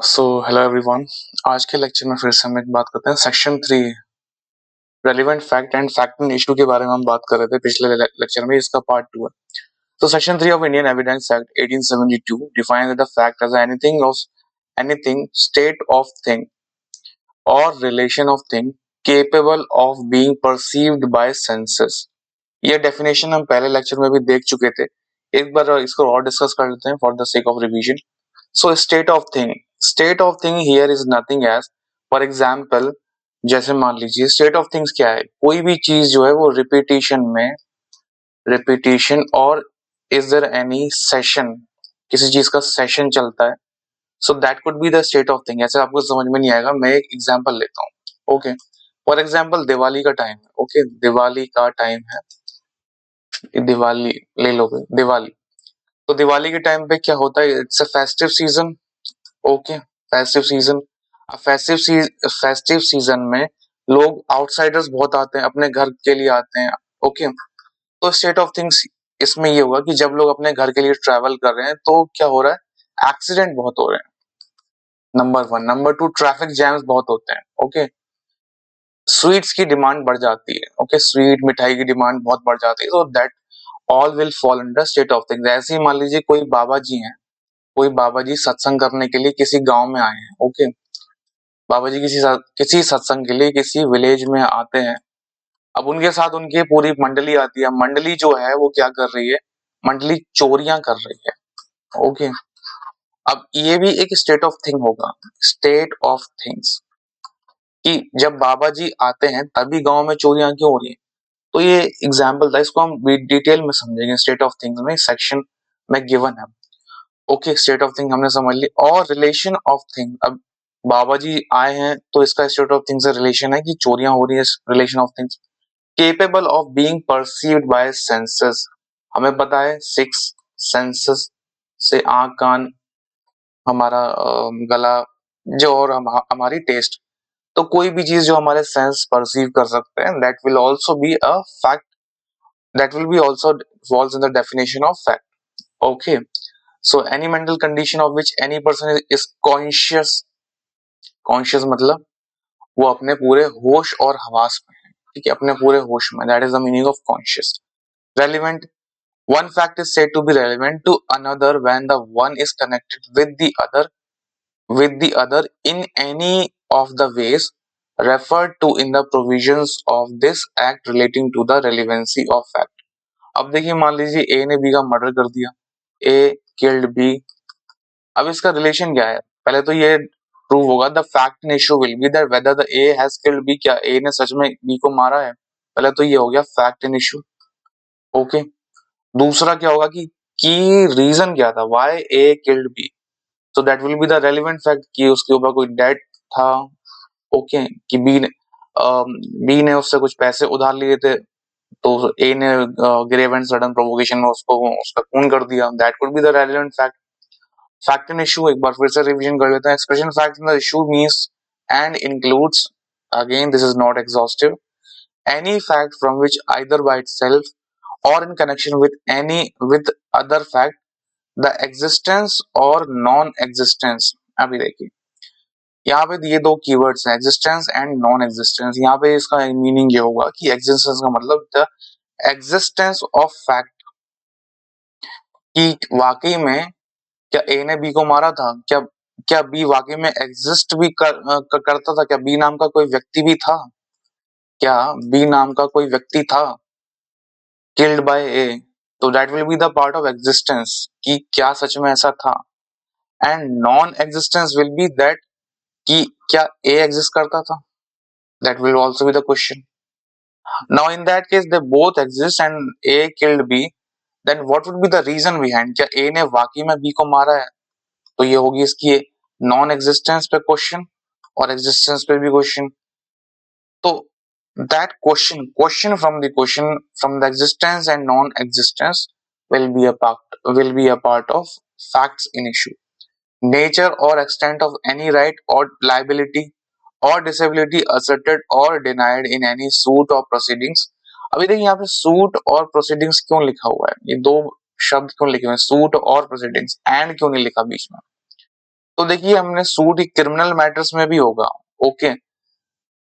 Hello everyone. आज के lecture में फिर से हम एक बात करते हैं section 3 relevant fact and fact in issue के बारे में हम बात कर रहे थे पिछले लेक्चर में। इसका पार्ट 2 है। तो section 3 of Indian evidence act 1872 defines the fact as anything state of thing और relation of thing capable of being perceived by senses. ये डेफिनेशन हम पहले लेक्चर में भी देख चुके थे। एक बार इसको और डिस्कस कर लेते हैं for the sake of revision. So state of thing here is nothing as for example, जैसे मान लीजिए स्टेट ऑफ थिंग्स क्या है, कोई भी चीज जो है वो रिपीटिशन और इज देयर एनी सेशन, किसी चीज का सेशन चलता है, so that could be the state of thing. ऐसे आपको समझ में नहीं आएगा, मैं एक एग्जांपल लेता हूँ। ओके, फॉर एग्जांपल दिवाली का टाइम है। ओके, दिवाली का टाइम है, दिवाली ले लो भाई, दिवाली। तो दिवाली के टाइम पे क्या होता है, it's a festive season. Okay, festive season. Festive season में लोग आउटसाइडर्स बहुत आते हैं, अपने घर के लिए आते हैं। ओके, तो स्टेट ऑफ थिंग्स इसमें ये होगा कि जब लोग अपने घर के लिए ट्रैवल कर रहे हैं तो क्या हो रहा है, एक्सीडेंट बहुत हो रहे हैं, नंबर 1। नंबर 2, ट्रैफिक जैम्स बहुत होते हैं। ओके, स्वीट्स की डिमांड बढ़ जाती है। ओके, स्वीट मिठाई की डिमांड बहुत बढ़ जाती है। तो that all will fall under state of things. ऐसे ही मान लीजिए कोई बाबा जी हैं, कोई बाबा जी सत्संग करने के लिए किसी गांव में आए हैं। ओके, बाबा जी किसी सत्संग के लिए किसी विलेज में आते हैं। अब उनके साथ उनकी पूरी मंडली आती है। मंडली जो है वो क्या कर रही है, मंडली चोरियां कर रही है। ओके, अब ये भी एक स्टेट ऑफ थिंग होगा, स्टेट ऑफ थिंग्स, कि जब बाबा जी आते हैं तभी गांव में चोरियां क्यों हो रही है। तो ये एग्जाम्पल था, इसको हम डिटेल में समझेंगे स्टेट ऑफ थिंग्स में, सेक्शन में गिवन है। ओके, स्टेट ऑफ थिंग हमने समझ ली। और रिलेशन ऑफ थिंग, अब बाबा जी आए हैं तो इसका स्टेट ऑफ थिंग से रिलेशन है कि चोरियां हो रही है। Relation of things capable of being perceived by senses, हमें पता है 6 सेंसेस से आंख, कान, हमारा गला, जो और हमारी टेस्ट। तो कोई भी चीज जो हमारे सेंस परसीव कर सकते हैं, that will also be a fact, that will be also falls in the definition of fact. Okay, so any mental condition of which any person is conscious, conscious मतलब वो अपने पूरे होश और हवास में है। ठीक है, अपने पूरे होश में, that is the meaning of conscious. Relevant, one fact is said to be relevant to another when the one is connected with the other in any of the ways referred to in the provisions of this act relating to the relevancy of fact। अब देखिए, मान लीजिए ए ने B का murder कर दिया, ए killed B. अब इसका रिलेशन क्या है, पहले तो ये प्रूव होगा, the fact in issue will be that whether the A has killed B, क्या ए ने सच में बी को मारा है। पहले तो ये हो गया फैक्ट इन इशू। ओके, दूसरा क्या होगा कि रीजन क्या था, why A killed B, so that will be the relevant fact कि उसके ऊपर कोई डेट था। ओके, कि बी ने उससे कुछ पैसे उधार लिए थे, तो ए ने ग्रेव एंड सडन प्रोवोकेशन में उसको उसका खून कर दिया, that could be the relevant fact. Fact in issue एक बार फिर से रिवीजन कर लेते हैं। Expression fact in the issue means and includes, again this is not exhaustive, any fact from which either by itself or in connection with other fact the existence or non-existence। अभी देखिए, यहाँ पे ये दो keywords हैं, existence and non existence. यहाँ पे इसका मीनिंग ये होगा कि एग्जिस्टेंस का मतलब द एग्जिस्टेंस ऑफ फैक्ट, कि वाकई में क्या ए ने बी को मारा था, क्या क्या बी वाकई में एग्जिस्ट भी करता था, क्या बी नाम का कोई व्यक्ति भी था, क्या बी नाम का कोई व्यक्ति था killed by A, तो that will be the part of existence, कि क्या सच में ऐसा था। and non existence will be that कि क्या A exist करता था, that will also be the question। now in that case they both exist and A killed B, then what would be the reason behind, क्या A ने वाकई में B को मारा है, तो ये होगी इसकी नॉन एग्जिस्टेंस पे क्वेश्चन और एग्जिस्टेंस पे भी क्वेश्चन। तो that question from the existence and non-existence will be a part of facts in issue। nature or extent of any right or liability or disability asserted or denied in any suit or proceedings। अभी देखिए यहाँ पे suit और proceedings क्यों लिखा हुआ है, ये दो शब्द क्यों लिखे हुए हैं, सूट और प्रोसीडिंग्स, एंड क्यों नहीं लिखा बीच में। तो देखिए हमने सूट ही क्रिमिनल मैटर्स में भी होगा, ओके,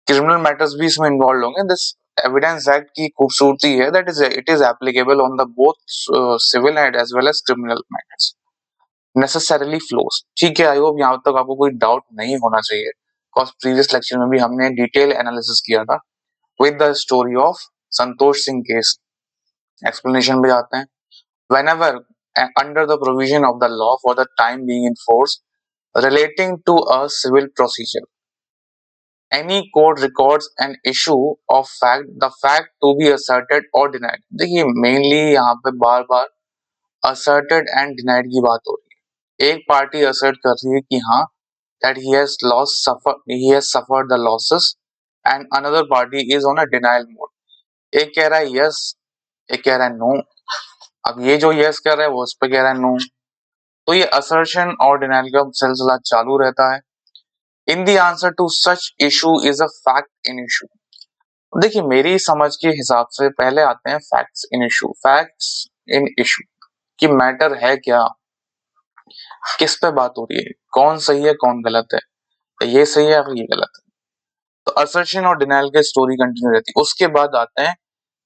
क्रिमिनल मैटर्स भी इसमें इन्वॉल्व होंगे। दिस एविडेंस एक्ट की खूबसूरती है that is it is applicable on the both civil and as well as criminal matters, necessarily flows. ठीक है, आई होप यहाँ तक आपको कोई डाउट नहीं होना चाहिए, बिकॉज प्रीवियस लेक्चर में भी हमने डिटेल एनालिसिस किया था with the story of Santosh Singh case. Explanation पे जाते हैं। Whenever under the provision of the law for the time being in force relating to a civil procedure, any court records an issue of fact, the fact to be asserted or denied। देखिए mainly यहाँ पे बार बार asserted and denied की बात हो रही है। एक party assert कर रही है कि हाँ that he has suffered the losses and another party is on a denial mode। एक कह रहा है yes, एक कह रहा है no। अब ये जो yes कह रहा है वो उस पे कह रहा है no, तो ये असर्शन और डिनाइल का सिलसिला चालू रहता है। In the answer to such issue is a fact in issue. देखिए मेरी समझ के हिसाब से पहले आते हैं facts in issue. Facts in issue कि मैटर है क्या, किस पे बात हो रही है, कौन सही है कौन गलत है, ये सही है या ये गलत है। तो असर्शन और डिनाइल की स्टोरी कंटिन्यू रहती है। उसके बाद आते हैं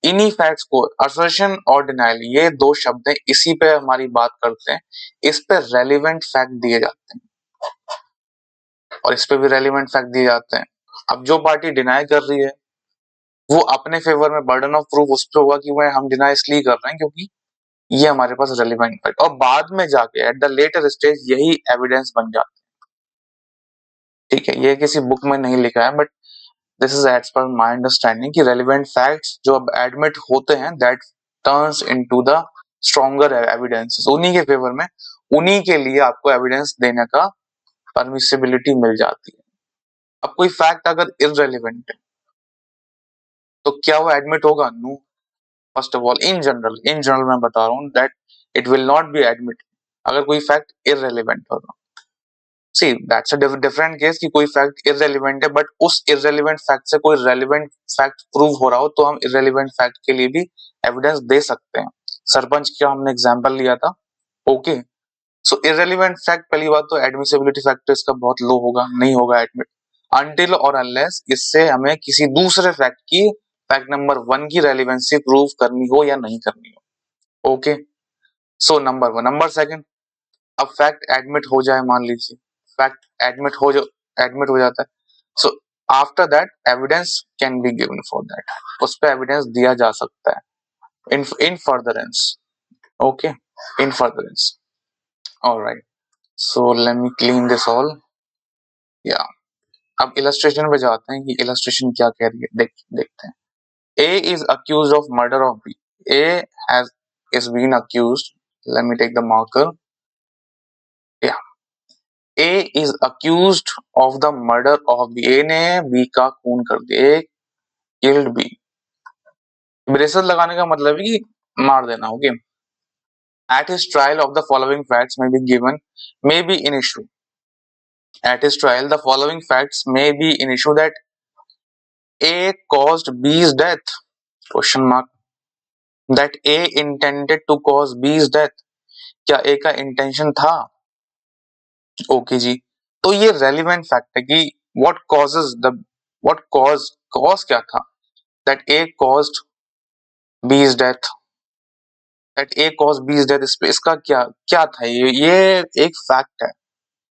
इन्हीं फैक्ट्स को, असर्शन और डिनाइल ये दो शब्द हैं, इसी पे हमारी बात करते हैं। इस पे रेलिवेंट फैक्ट दिए जाते हैं और इस पे भी रेलिवेंट फैक्ट दिए जाते हैं। अब जो पार्टी डिनाई कर रही है वो अपने फेवर में बर्डन ऑफ प्रूफ उस पर होगा कि वह हम डिनाई इसलिए कर रहे हैं क्योंकि ये हमारे पास रेलिवेंट फैक्ट, और बाद में जाके एट द लेटर स्टेज यही एविडेंस बन जाता है। ठीक है, ये किसी बुक में नहीं लिखा है but this is as per my understanding कि रेलिवेंट फैक्ट्स जो अब एडमिट होते हैं that turns into the stronger evidences, उन्हीं के फेवर में, उन्हीं के लिए आपको एविडेंस देने का परमिसिबिलिटी मिल जाती है। अब कोई फैक्ट अगर इररेलेवेंट है तो क्या वो एडमिट होगा? No. First of all in general मैं बता रहा हूँ that it will not be admit अगर कोई फैक्ट इररेलेवेंट होगा। See that's a different case कि कोई फैक्ट इररेलेवेंट है बट उस इररेलेवेंट फैक्ट से कोई रेलेवेंट फैक्ट प्रूव हो रहा हो तो हम इररेलेवेंट फैक्ट के लिए भी एविडेंस दे सकते हैं। सरपंच का हमने एग्जांपल लिया था, ओके। सो इररेलेवेंट फैक्ट पहली बात तो एडमिसिबिलिटी फैक्टर इसका बहुत लो होगा, नहीं होगा एडमिट अनटिल और अनलेस इससे हमें किसी दूसरे फैक्ट की, फैक्ट नंबर 1 की रेलिवेंसी प्रूव करनी हो या नहीं करनी हो, ओके। So number 1। नंबर 2, अब फैक्ट एडमिट हो जाए, मान लीजिए फैक्ट एडमिट हो जाता है, so after that evidence can be given for that, उस पर एविडेंस दिया जा सकता है इन furtherance, okay, in furtherance. Alright, so let me clean this all. या अब इलस्ट्रेशन पे जाते हैं कि इलस्ट्रेशन क्या कह रही है, देखते हैं। A is accused of murder of B. A has is been accused. Let me take the marker. Yeah. A is accused of the murder of B. A ने B का खून कर दिया। A killed B. ब्रेसेस लगाने का मतलब है कि मार देना, okay. At his trial of the following facts may be given, may be in issue. At his trial, the following facts may be in issue that A caused B's death. Question mark. That A intended to cause B's death. क्या A का intention था? Okay जी, तो ये relevant fact है कि what cause क्या था? That A caused बीज death, that A cause B's death, इसका क्या क्या था? ये एक फैक्ट है।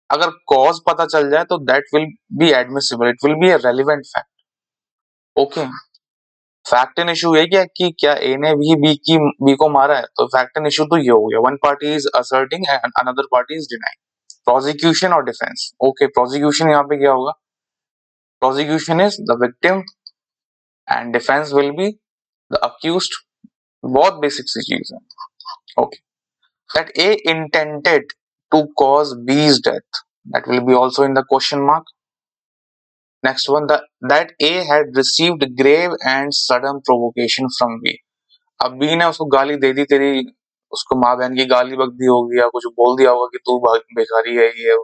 अगर कॉज पता चल जाए तो that will B admissible, it will be a relevant fact, okay. Fact and issue है क्या कि क्या ए ने भी बी को मारा है, तो फैक्ट एंड इशू तो ये हो गया, one party is asserting and another party is denying. Prosecution और डिफेंस, ओके। प्रोसिक्यूशन यहाँ पे क्या होगा? Prosecution is the victim and defence will be the accused. बहुत बेसिक सी चीज है, okay. That A intended to cause B's death, that will be also in the question mark. Next one, that A had received grave and sudden provocation from B. अब B ने उसको गाली दे दी, तेरी उसको माँ बहन की गाली बक दी होगी या कुछ बोल दिया होगा कि तू बेकारी है, ये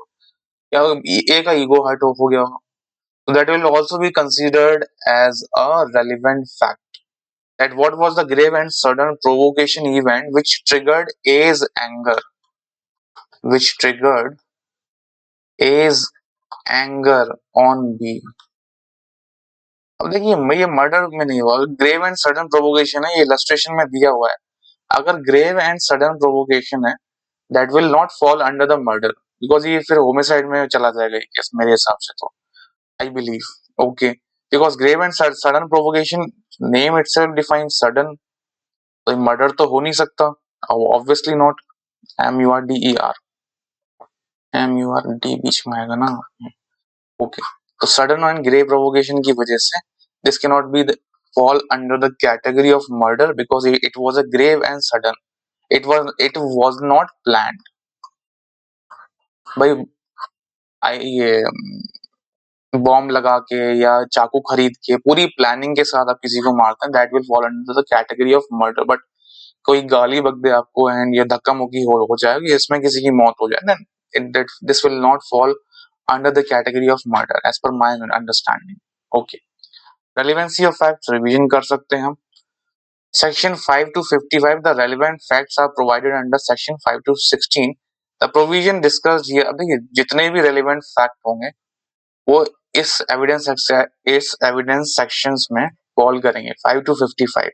या ए का ईगो हर्ट हो गया होगा, so that will also be considered as a relevant fact that what was the grave and sudden provocation event which triggered A's anger, which triggered A's anger on B. अब देखिए ये murder में नहीं हुआ, grave and sudden provocation है, ये illustration में दिया हुआ है। अगर ग्रेव एंड सडन प्रोवोकेशन है that will not fall under the murder, because ये फिर होमिसाइड में चला जाएगा ये केस मेरे हिसाब से तो, I believe. Okay, because grave and sudden provocation name itself defines sudden, तो मर्डर तो हो नहीं सकता, ऑब्वियसली नॉट। MURD बीच में आएगा ना। ओके, तो सडन एंड ग्रेव प्रोवोकेशन की वजह से this can not be fall under the category of murder because it was a grave and sudden. It was not planned. भाई ये बॉम्ब लगा के या चाकू खरीद के पूरी प्लानिंग के साथ आप किसी को मारते हैं, that will fall under the category of murder. But कोई गाली बक दे आपको एंड ये धक्का मुक्की हो जाएगी, इसमें किसी की मौत हो जाए, then this will not fall under the category of murder as per my understanding. Okay, relevancy of facts revision कर सकते हैं हम। Section 5 to 55, the relevant facts are provided under Section 5 to 16. The provision discussed here, अब देखिए जितने भी relevant fact होंगे वो इस एविडेंस सेक्शंस में फॉल करेंगे 5 to 55।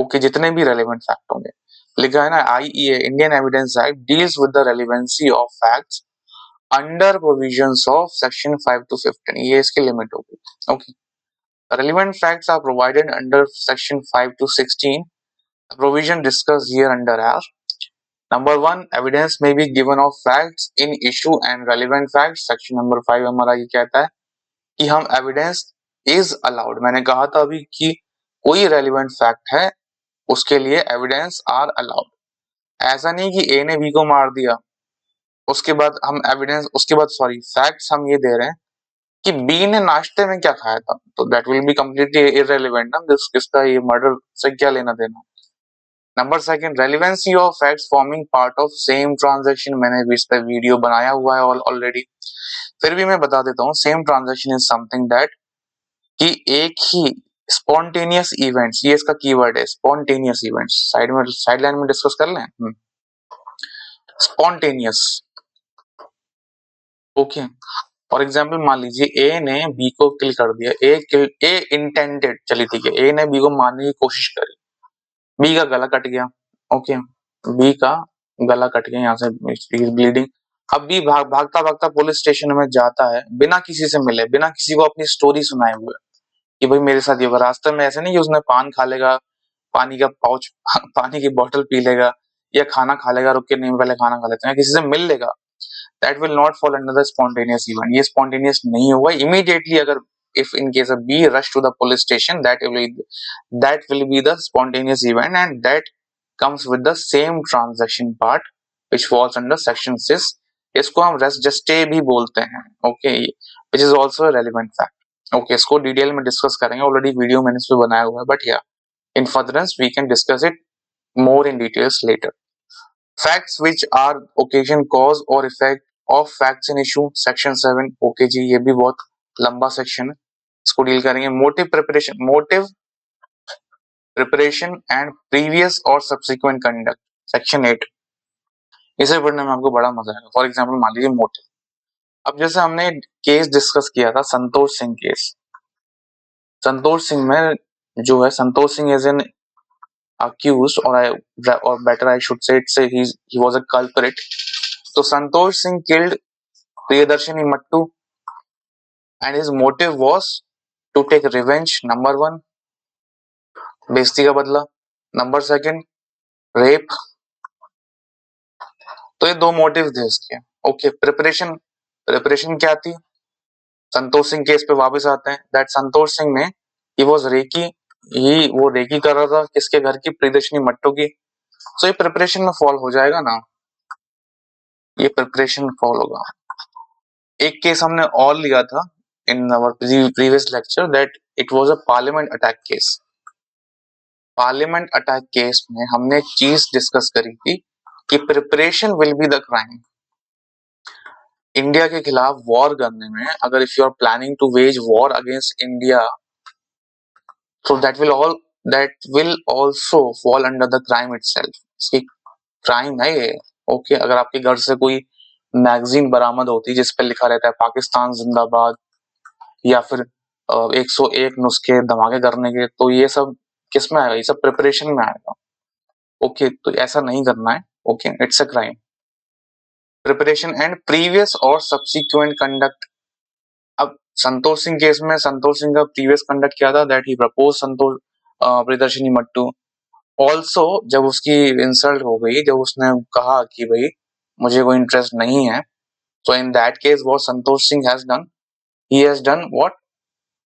ओके, जितने भी relevant fact होंगे, लिखा है ना IEA Indian evidence act deals with the relevancy of facts under provisions of section 5 to 15, ये इसकी लिमिट होगी। Okay, relevant facts are provided under section 5 to 16. The provision discussed here under are: number 1, evidence may be given of facts in issue and relevant facts. Section number 5 हमारा ये कहता है कि हम evidence is allowed, मैंने कहा था अभी कि कोई relevant fact है उसके लिए evidence are allowed। ऐसा नहीं कि A ने B को मार दिया उसके बाद हम evidence, उसके बाद सॉरी facts हम ये दे रहे हैं कि बी ने नाश्ते में क्या खाया था, तो that will be completely irrelevant ना, किसका ये मर्डर से क्या लेना देना। Number second, relevancy of facts forming part of same transaction, मैंने भी इस पे वीडियो बनाया हुआ है ऑलरेडी, फिर भी मैं बता देता हूँ। Same transaction is something that कि एक ही स्पॉन्टेनियस इवेंट्स, ये इसका कीवर्ड है स्पॉन्टेनियस इवेंट्स, साइड लाइन में डिस्कस कर लें। स्पॉन्टेनियस, ओके, फॉर एग्जाम्पल मान लीजिए ए ने बी को किल कर दिया, ए इंटेंडेड, चली ठीक है, ए ने बी को मारने की कोशिश करी, बी का गला कट गया। ओके, बी का गला कट गया, यहाँ से ब्लीडिंग। अब बी भागता भागता पुलिस स्टेशन में जाता है बिना किसी से मिले, बिना किसी को अपनी स्टोरी सुनाए हुए कि भाई मेरे साथ ये हुआ। रास्ते में ऐसे नहीं कि उसने पान खा लेगा, पानी का पाउच पानी की बोतल पी लेगा या खाना खा लेगा, रुक के नहीं पहले खाना खा लेते हैं, किसी से मिल लेगा, that will not fall under the spontaneous event, ये spontaneous नहीं होगा। immediately अगर if in case of B rush to the police station, that will be the spontaneous event and that comes with the same transaction part which falls under section 6, इसको हम rest just भी बोलते हैं। okay, which is also a relevant fact। okay, इसको detail में discuss करेंगे, already video मैंने इस पे बनाया हुआ है, बट या in furtherance we can discuss it more in details later। facts which are occasion, cause और effect of facts in issue, section 7। Okay जी, ये भी बहुत लंबा सेक्शन है, इसको डील करेंगे। मोटिव प्रिपरेशन एंड प्रीवियस और सब्सिक्वेंट कंडक्ट, सेक्शन 8। इसे पढ़ने में आपको बड़ा मजा आएगा। फॉर एग्जाम्पल मान लीजिए मोटिव, अब जैसे हमने केस डिस्कस किया था संतोष सिंह केस, संतोष सिंह में जो है, Santosh Singh as an accused or better I should say he was a culprit। तो Santosh Singh killed Priyadarshini Mattu and his motive was to take revenge। number 1, बेइज्जती का बदला। number 2, rape. तो ये दो मोटिव थे इसके। ओके, प्रिपरेशन क्या थी, संतोष सिंह केस पे वापस आते हैं, दैट संतोष सिंह ने वो रेकी कर रहा था किसके घर की, प्रियदर्शनी मट्टू की। तो ये प्रिपरेशन में फॉल हो जाएगा ना, ये प्रिपरेशन फॉल होगा। एक केस हमने और लिया था in our previous lecture, that it was a parliament attack case. Parliament attack case में हमने एक चीज डिस्कस करी थी कि preparation will be the crime. India के खिलाफ वॉर करने में अगर if you are planning to wage war against India, so that will also fall under the crime itself। इसकी क्राइम है ये। ओके, अगर आपके घर से कोई मैगजीन बरामद होती जिस पे लिखा रहता है पाकिस्तान जिंदाबाद या फिर 101 नुस्खे धमाके करने के, तो ये सब किस में आएगा? ये सब प्रिपरेशन में आएगा। ओके, तो ऐसा नहीं करना है। Okay, it's a crime. Preparation and previous और सब्सिक्वेंट कंडक्ट। अब संतोष सिंह केस में संतोष सिंह का प्रीवियस कंडक्ट क्या था? That he propose Santosh Priyadarshini Mattoo. Also जब उसकी इंसल्ट हो गई, जब उसने कहा कि भाई मुझे कोई इंटरेस्ट नहीं है, तो in that case what Santosh Singh has done, he has done what,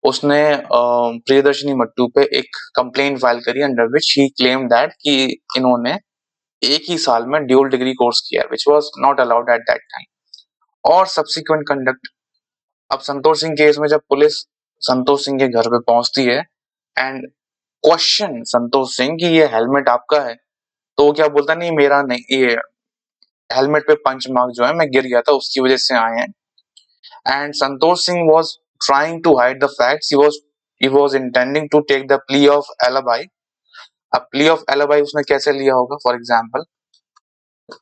उसने प्रियदर्शनी मट्टू पे एक कंप्लेंट फाइल करी under which he claim that कि इन्होंने एक ही साल में ड्यूल डिग्री कोर्स किया, which was not allowed at that time. और सब्सिक्वेंट कंडक्ट, अब संतोष सिंह केस में जब पुलिस संतोष सिंह के घर पे पहुंचती है एंड क्वेश्चन संतोष सिंह कि ये हेलमेट आपका है, तो वो क्या बोलता, नहीं मेरा नहीं, ये हेलमेट पे पंच मार्क जो है मैं गिर गया था उसकी वजह से आए हैं। And Santosh Singh was trying to hide the facts, he was intending to take the plea of alibi. अब प्ली ऑफ एलिबाई उसने कैसे लिया होगा? फॉर एग्जांपल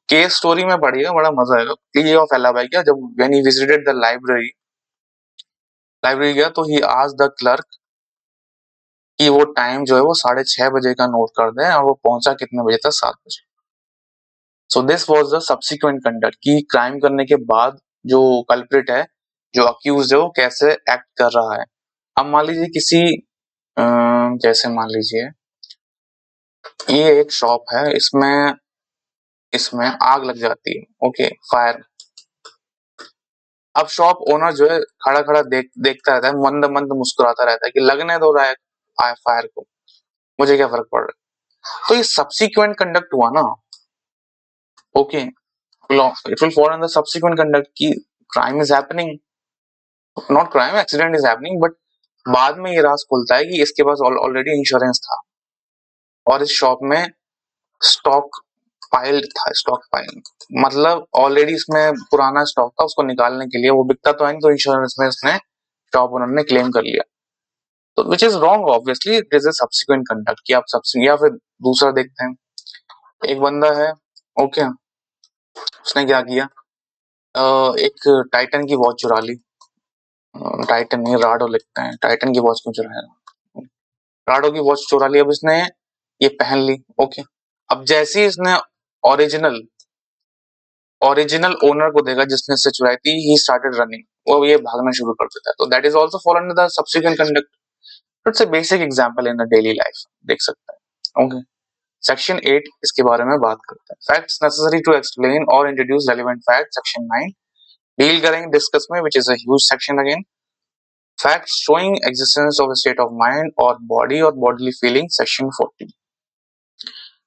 केस स्टोरी में पढ़िएगा, बड़ा मजा आएगा। प्ली ऑफ एलिबाई क्या, जब when he visited the library गया तो ही आस्क्ड द क्लर्क कि वो टाइम जो है वो 6:30 बजे का नोट कर दें और वो पहुंचा कितने बजे तक? 7 बजे। So this was the subsequent conduct कि क्राइम करने के बाद जो कल्प्रिट है, जो अक्यूज है, वो कैसे एक्ट कर रहा है। अब मान लीजिए किसी जैसे मान लीजिए ये एक शॉप है, इसमें इसमें आग लग जाती है। Okay, fire. अब शॉप ओनर जो है खड़ा खड़ा देखता रहता है, मंद मंद मुस्कुराता रहता है कि लगने दो रहा है फायर को, मुझे क्या फर्क पड़ रहा है। तो ये सब्सिक्वेंट कंडक्ट हुआ ना। Okay, it will follow in the subsequent conduct की crime is happening, not crime, accident is happening, but बाद में ये राज खुलता है कि इसके पास ऑलरेडी इंश्योरेंस था और इस शॉप में स्टॉक पाइल्ड था। स्टॉक पाइल मतलब ऑलरेडी इसमें पुराना स्टॉक था, उसको निकालने के लिए, वो बिकता तो है नहीं, तो इंश्योरेंस में इसने शॉप ओनर ने क्लेम कर लिया। तो which is wrong obviously, it is a subsequent conduct कि आप सबसे, या फिर दूसरा देखते हैं, एक बंदा है। ओके, उसने क्या किया, एक टाइटन की वॉच चुरा ली। टाइटन नहीं, राडो लिखते हैं, टाइटन की वॉच क्यों चुराएगा? राडो की वॉच चुरा ली। अब इसने ये पहन ली। ओके, अब जैसे ही इसने ओरिजिनल ओरिजिनल ओनर को देखा जिसने से चुराई थी, ही स्टार्टेड रनिंग, वो ये भागना शुरू कर देता है। तो that is also follow under the subsequent conduct. It's a basic example in the daily life, देख सकते हैं। ओके, सेक्शन 8 इसके बारे में बात करते हैं। फैक्ट्स नेसेसरी टू एक्सप्लेन और introduce relevant fact, section 9 deal करेंगे डिस्कस में, which is a huge section again. Facts showing existence of state of mind और बॉडी और बॉडीली फीलिंग, सेक्शन 14।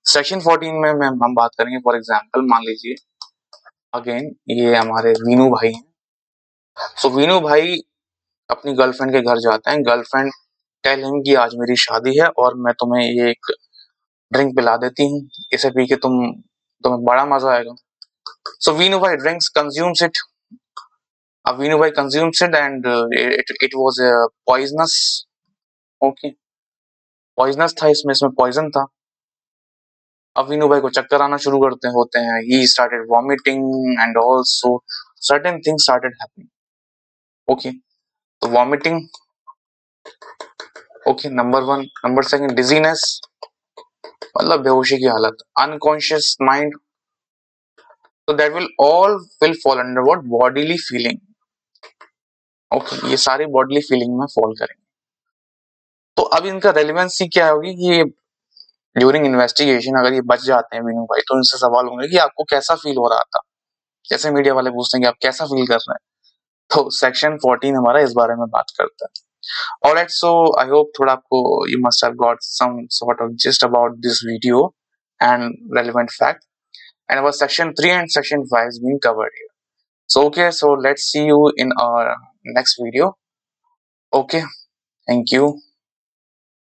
सेक्शन 14 में हम बात करेंगे, फॉर एग्जांपल मान लीजिए अगेन ये हमारे वीनू भाई हैं। सो वीनू भाई अपनी गर्लफ्रेंड के घर जाते हैं। गर्लफ्रेंड टेल हिम कि आज मेरी शादी है और मैं तुम्हें ये एक ड्रिंक पिला देती हूँ, इसे पी के तुम्हें बड़ा मजा आएगा। सो वीनू भाई ड्रिंक्स कंज्यूम्स इट। अब वीनू भाई consumes it and it was poisonous. Okay, poisonous था, इसमें पॉइजन था। अब वीनू भाई को चक्कर आना शुरू करते होते हैं। He started vomiting and also certain things started happening. Okay, तो vomiting, okay, number 1। Number 2 dizziness, मतलब बेहोशी की हालत, अनकॉन्शियस माइंड, तो that will fall under what, bodily feeling. Okay, ये सारी बॉडीली फीलिंग में फॉल करेंगे। तो अब इनका रेलेवेंसी क्या होगी कि ड्यूरिंग इन्वेस्टिगेशन अगर ये बच जाते हैं वीनू भाई, तो इनसे सवाल होंगे कि आपको कैसा फील हो रहा था। जैसे मीडिया वाले पूछते हैं कि आप कैसा फील कर रहे हैं, तो सेक्शन 14 हमारा इस बारे में बात करता है। Alright, so I hope थोड़ा आपको you must have got some sort of gist about this video and relevant fact, and our section 3 and section 5 is being covered here. So okay, so let's see you in our next video. Okay, thank you.